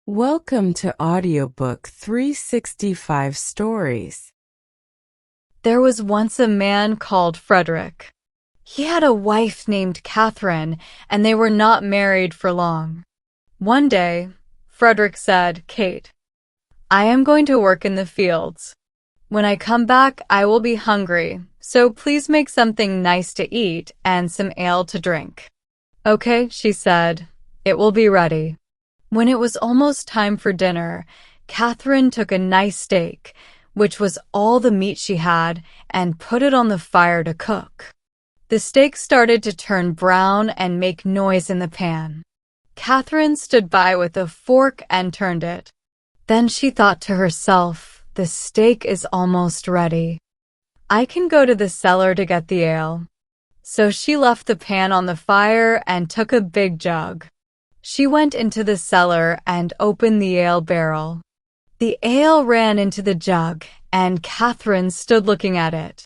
Welcome to Audiobook 365 Stories. There was once a man called Frederick. He had a wife named Catherine, and they were not married for long. One day, Frederick said, "Kate, I am going to work in the fields. When I come back, I will be hungry, so please make something nice to eat and some ale to drink." "Okay," she said, "it will be ready." When it was almost time for dinner, Catherine took a nice steak, which was all the meat she had, and put it on the fire to cook. The steak started to turn brown and make noise in the pan. Catherine stood by with a fork and turned it. Then she thought to herself, "The steak is almost ready. I can go to the cellar to get the ale." So she left the pan on the fire and took a big jug. She went into the cellar and opened the ale barrel. The ale ran into the jug, and Catherine stood looking at it.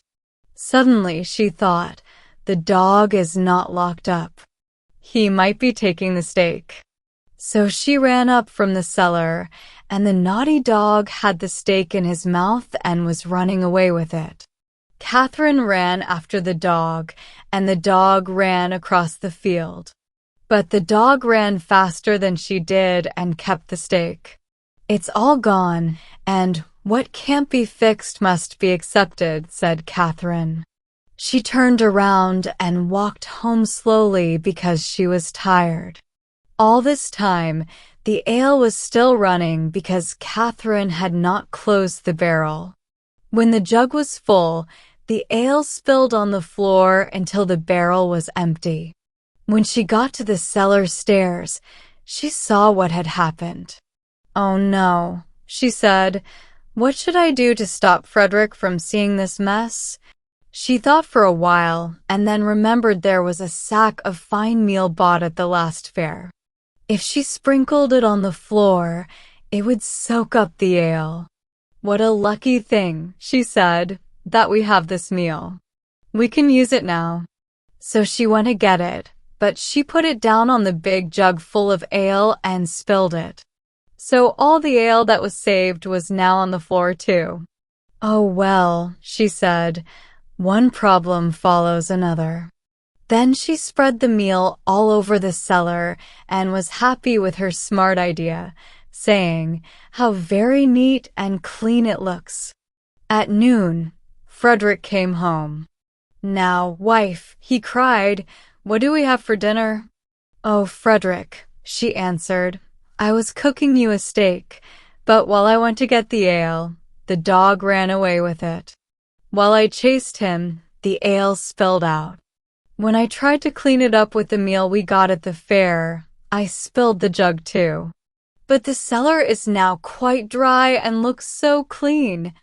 Suddenly she thought, "The dog is not locked up. He might be taking the steak." So she ran up from the cellar, and the naughty dog had the steak in his mouth and was running away with it. Catherine ran after the dog, and the dog ran across the field. But the dog ran faster than she did and kept the steak. "It's all gone, and what can't be fixed must be accepted," said Catherine. She turned around and walked home slowly because she was tired. All this time, the ale was still running because Catherine had not closed the barrel. When the jug was full, the ale spilled on the floor until the barrel was empty. When she got to the cellar stairs, she saw what had happened. "Oh no," she said. "What should I do to stop Frederick from seeing this mess?" She thought for a while and then remembered there was a sack of fine meal bought at the last fair. If she sprinkled it on the floor, it would soak up the ale. "What a lucky thing," she said, "that we have this meal. We can use it now." So she went to get it, but she put it down on the big jug full of ale and spilled it. So all the ale that was saved was now on the floor too. "Oh well," she said, "one problem follows another." Then she spread the meal all over the cellar and was happy with her smart idea, saying, "How very neat and clean it looks." At noon, Frederick came home. "Now, wife," he cried, "what do we have for dinner?" "Oh, Frederick," she answered, "I was cooking you a steak, but while I went to get the ale, the dog ran away with it. While I chased him, the ale spilled out. When I tried to clean it up with the meal we got at the fair, I spilled the jug too. But the cellar is now quite dry and looks so clean."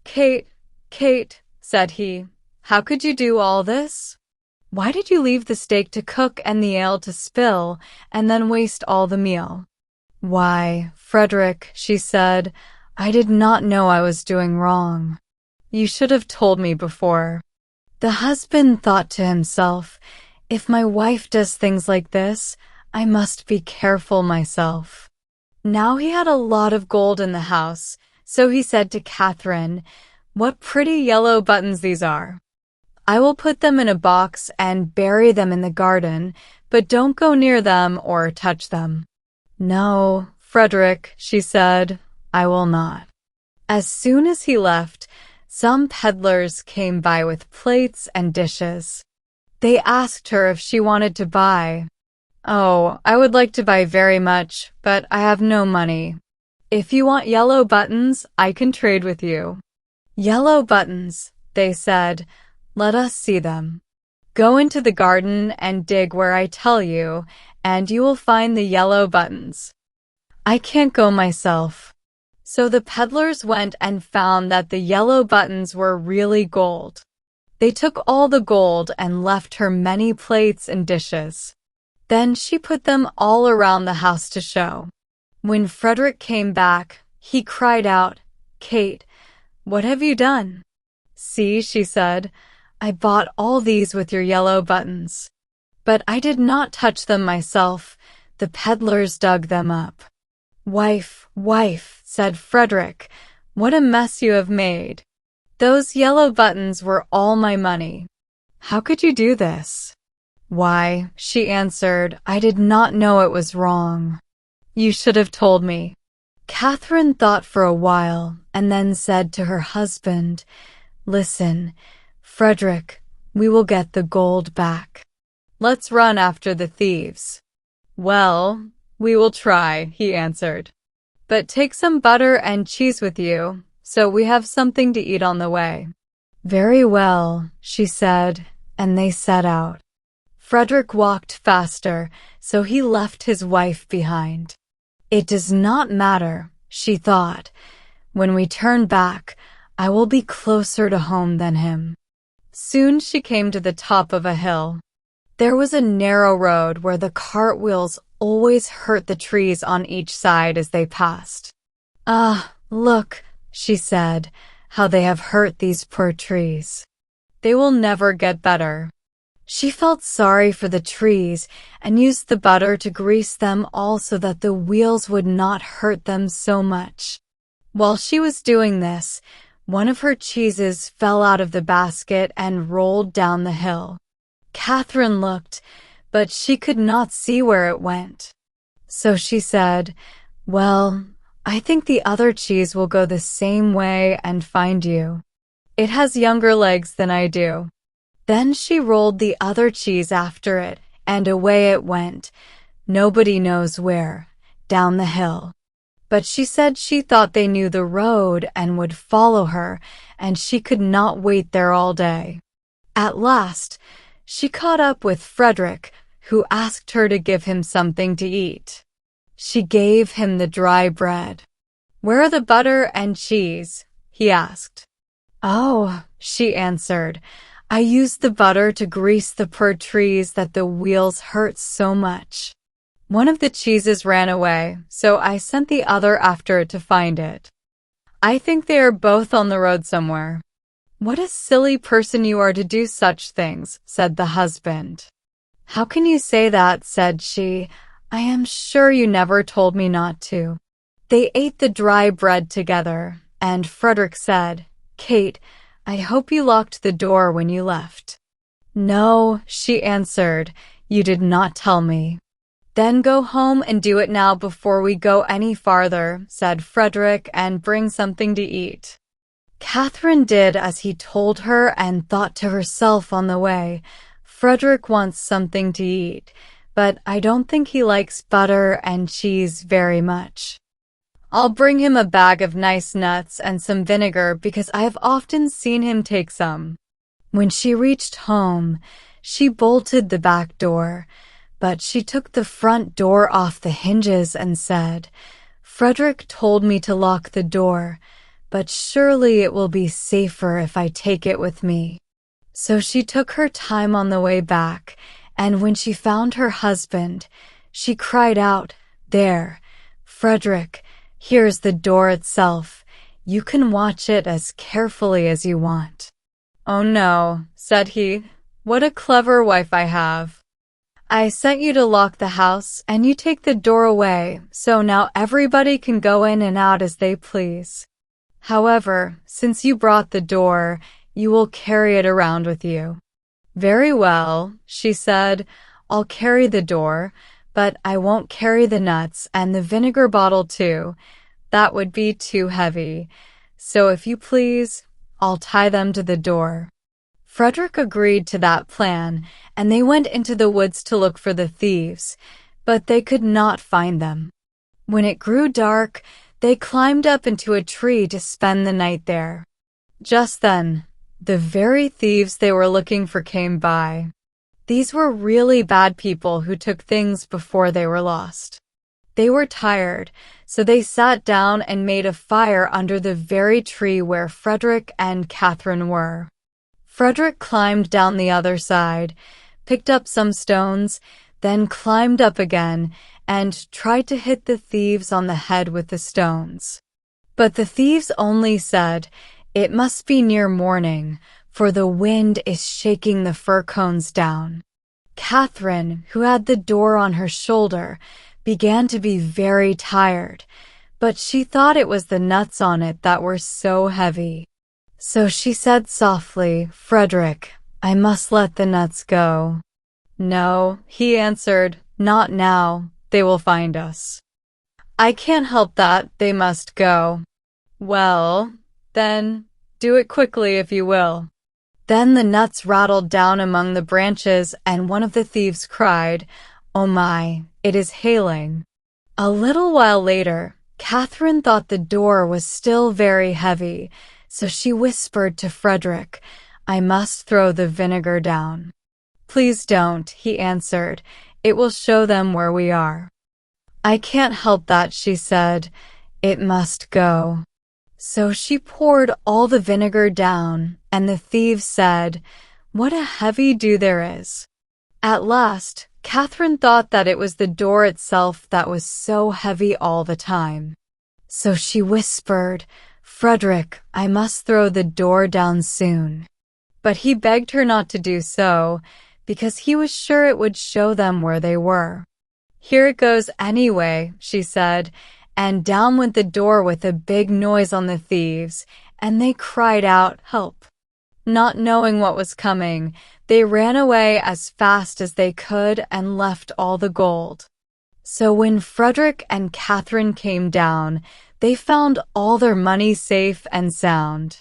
"Kate, Kate," said he, "how could you do all this? Why did you leave the steak to cook and the ale to spill, and then waste all the meal?" "Why, Frederick," she said, "I did not know I was doing wrong. You should have told me before." The husband thought to himself, "If my wife does things like this, I must be careful myself." Now he had a lot of gold in the house, so he said to Catherine, "What pretty yellow buttons these are. I will put them in a box and bury them in the garden, but don't go near them or touch them." "No, Frederick," she said, "I will not." As soon as he left, some peddlers came by with plates and dishes. They asked her if she wanted to buy. "Oh, I would like to buy very much, but I have no money. If you want yellow buttons, I can trade with you." "Yellow buttons," they said. "Let us see them. Go into the garden and dig where I tell you, and you will find the yellow buttons." "I can't go myself." So the peddlers went and found that the yellow buttons were really gold. They took all the gold and left her many plates and dishes. Then she put them all around the house to show. When Frederick came back, he cried out, "Kate, what have you done?" "See," she said, "I bought all these with your yellow buttons. But I did not touch them myself. The peddlers dug them up." "Wife, wife," said Frederick, "what a mess you have made. Those yellow buttons were all my money. How could you do this?" "Why," she answered, "I did not know it was wrong. You should have told me." Catherine thought for a while and then said to her husband, "Listen, Frederick, we will get the gold back. Let's run after the thieves." "Well, we will try," he answered. "But take some butter and cheese with you, so we have something to eat on the way." "Very well," she said, and they set out. Frederick walked faster, so he left his wife behind. "It does not matter," she thought. "When we turn back, I will be closer to home than him." Soon she came to the top of a hill. There was a narrow road where the cartwheels always hurt the trees on each side as they passed. "Ah, look," she said, "how they have hurt these poor trees. They will never get better." She felt sorry for the trees and used the butter to grease them all so that the wheels would not hurt them so much. While she was doing this, one of her cheeses fell out of the basket and rolled down the hill. Catherine looked, but she could not see where it went. So she said, "Well, I think the other cheese will go the same way and find you. It has younger legs than I do." Then she rolled the other cheese after it, and away it went, nobody knows where, down the hill. But she said she thought they knew the road and would follow her, and she could not wait there all day. At last, she caught up with Frederick, who asked her to give him something to eat. She gave him the dry bread. "Where are the butter and cheese?" he asked. "Oh," she answered, "I used the butter to grease the poor trees that the wheels hurt so much. One of the cheeses ran away, so I sent the other after it to find it. I think they are both on the road somewhere." "What a silly person you are to do such things," said the husband. "How can you say that?" said she. "I am sure you never told me not to." They ate the dry bread together, and Frederick said, "Kate, I hope you locked the door when you left." "No," she answered, "you did not tell me." "Then go home and do it now before we go any farther," said Frederick, "and bring something to eat." Catherine did as he told her and thought to herself on the way, "Frederick wants something to eat, but I don't think he likes butter and cheese very much. I'll bring him a bag of nice nuts and some vinegar because I have often seen him take some." When she reached home, she bolted the back door, but she took the front door off the hinges and said, "Frederick told me to lock the door, but surely it will be safer if I take it with me." So she took her time on the way back, and when she found her husband, she cried out, "There, Frederick, here's the door itself. You can watch it as carefully as you want." "Oh no," said he, "what a clever wife I have. I sent you to lock the house, and you take the door away, so now everybody can go in and out as they please. However, since you brought the door, you will carry it around with you." "Very well," she said, "I'll carry the door, but I won't carry the nuts and the vinegar bottle too. That would be too heavy. So if you please, I'll tie them to the door." Frederick agreed to that plan, and they went into the woods to look for the thieves, but they could not find them. When it grew dark, they climbed up into a tree to spend the night there. Just then, the very thieves they were looking for came by. These were really bad people who took things before they were lost. They were tired, so they sat down and made a fire under the very tree where Frederick and Catherine were. Frederick climbed down the other side, picked up some stones, then climbed up again and tried to hit the thieves on the head with the stones. But the thieves only said, "It must be near morning, for the wind is shaking the fir cones down." Catherine, who had the door on her shoulder, began to be very tired, but she thought it was the nuts on it that were so heavy. So she said softly, "Frederick, I must let the nuts go." "No," he answered, "not now. They will find us." "I can't help that. They must go." "Well, then, do it quickly if you will." Then the nuts rattled down among the branches, and one of the thieves cried, "Oh my, it is hailing." A little while later, Catherine thought the door was still very heavy, so she whispered to Frederick, "I must throw the vinegar down." "Please don't," he answered. "It will show them where we are." "I can't help that," she said. "It must go." So she poured all the vinegar down, and the thieves said, "What a heavy dew there is." At last, Catherine thought that it was the door itself that was so heavy all the time. So she whispered, "Frederick, I must throw the door down soon." But he begged her not to do so, because he was sure it would show them where they were. "Here it goes anyway," she said, and down went the door with a big noise on the thieves, and they cried out, "Help!" Not knowing what was coming, they ran away as fast as they could and left all the gold. So when Frederick and Catherine came down, they found all their money safe and sound.